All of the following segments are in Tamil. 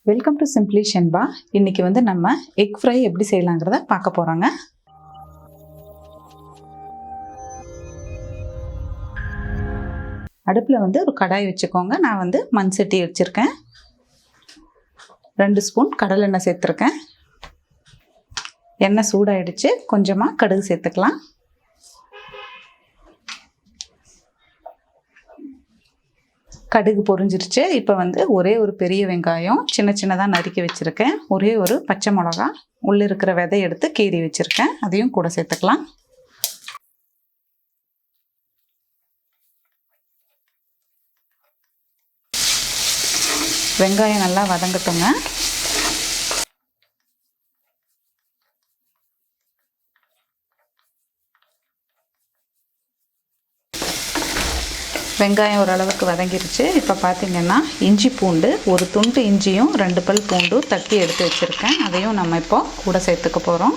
Welcome to simply Shenba. இன்னைக்கு வந்து நம்ம எக் ஃப்ரை எப்படி செய்யலாங்கிறத பார்க்க போகிறோங்க. அடுப்பில் வந்து ஒரு கடாய் வச்சுக்கோங்க. நான் வந்து மண் சட்டி வச்சுருக்கேன். 2 ஸ்பூன் கடலெண்ணெய் சேர்த்துருக்கேன். எண்ணெய் சூடாயிடுச்சு. கொஞ்சமாக கடுகு சேர்த்துக்கலாம். கடுகு பொரிஞ்சிருச்சு. இப்போ வந்து ஒரே ஒரு பெரிய வெங்காயம் சின்ன சின்னதாக நறுக்கி வச்சுருக்கேன். ஒரே ஒரு பச்சை மிளகா உள்ளே இருக்கிற விதை எடுத்து கீறி வச்சுருக்கேன். அதையும் கூட சேர்த்துக்கலாம். வெங்காயம் நல்லா வதங்கட்டுங்க. வெங்காயம் ஓரளவுக்கு வதங்கிருச்சு. இப்போ பார்த்திங்கன்னா இஞ்சி பூண்டு, ஒரு துண்டு இஞ்சியும் 2 பல் பூண்டும் தட்டி எடுத்து வச்சுருக்கேன். அதையும் நம்ம இப்போ கூட சேர்த்துக்க போகிறோம்.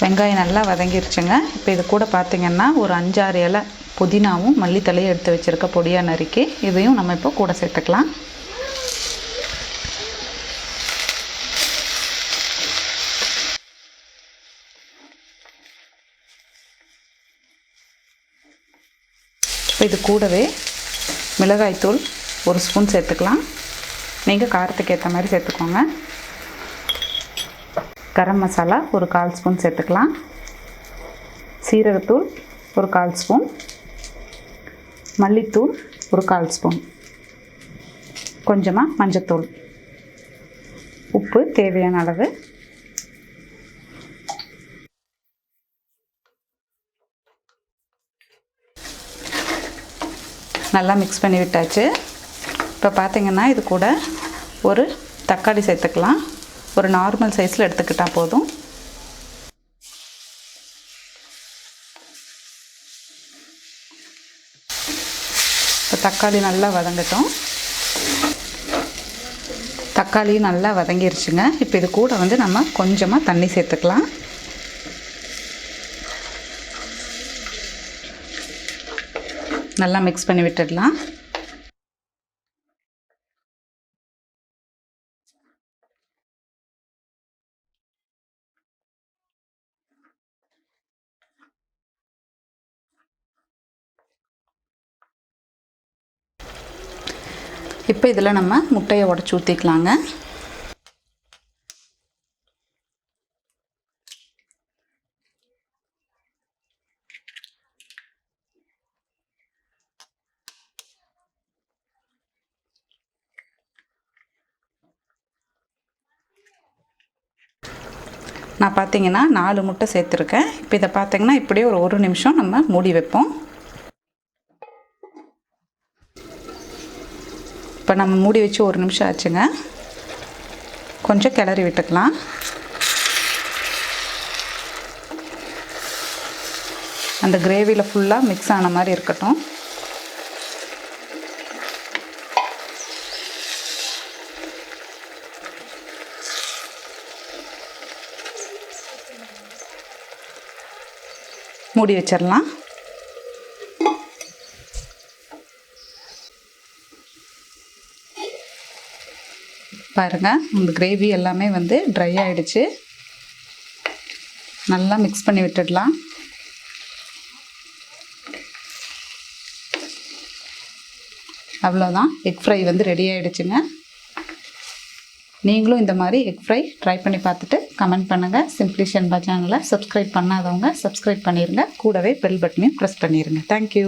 வெங்காயம் நல்லா வதங்கிருச்சுங்க. இப்போ இது கூட பார்த்திங்கன்னா ஒரு 5-6 இலை புதினாவும் மல்லித்தலையும் எடுத்து வச்சுருக்க பொடியாக நறுக்கி இதையும் நம்ம இப்போ கூட சேர்த்துக்கலாம். இப்போ இது கூடவே மிளகாய்த்தூள் 1 ஸ்பூன் சேர்த்துக்கலாம். நீங்கள் காரத்துக்கு ஏற்ற மாதிரி சேர்த்துக்கோங்க. கரம் மசாலா ஒரு 1/4 ஸ்பூன் சேர்த்துக்கலாம். சீரகத்தூள் ஒரு 1/4 ஸ்பூன். மல்லித்தூள் ஒரு 1/4 ஸ்பூன். கொஞ்சமாக மஞ்சத்தூள். உப்பு தேவையான அளவு. நல்லா மிக்ஸ் பண்ணி விட்டாச்சு. இப்போ பார்த்திங்கன்னா இது கூட ஒரு தக்காளி சேர்த்துக்கலாம். ஒரு நார்மல் சைஸில் எடுத்துக்கிட்டால் போதும். இப்போ தக்காளி நல்லா வதங்கட்டும். தக்காளி நல்லா வதங்கிருச்சுங்க. இப்போ இது கூட வந்து நம்ம கொஞ்சமாக தண்ணி சேர்த்துக்கலாம். நல்லா மிக்ஸ் பண்ணி விட்டுடலாம். இப்போ இதில் நம்ம முட்டையை உடைச்சி ஊற்றிக்கலாங்க. நான் பார்த்திங்கன்னா 4 முட்டை சேர்த்துருக்கேன். இப்போ இதை பார்த்திங்கன்னா இப்படியே ஒரு 1 நிமிஷம் நம்ம மூடி வைப்போம். இப்போ நம்ம மூடி வச்சு 1 நிமிஷம் ஆச்சுங்க. கொஞ்சம் கிளறி விட்டுக்கலாம். அந்த கிரேவியில் ஃபுல்லாக மிக்ஸ் ஆன மாதிரி இருக்கட்டும். மூடி வச்சிடலாம். பாருங்கள், இந்த கிரேவி எல்லாமே வந்து ட்ரை ஆகிடுச்சு. நல்லா மிக்ஸ் பண்ணி விட்டுடலாம். அவ்வளோதான், எக் ஃப்ரை வந்து ரெடி ஆகிடுச்சுங்க. நீங்களும் இந்த மாதிரி எக் ஃப்ரை ட்ரை பண்ணி பார்த்துட்டு கமெண்ட் பண்ணுங்கள். சிம்பிளி ஷென்பா சேனலை சப்ஸ்கிரைப் பண்ணாதவங்க சப்ஸ்கிரைப் பண்ணிடுங்க. கூடவே பெல் பட்டனையும் ப்ரெஸ் பண்ணிடுங்க. தேங்க்யூ.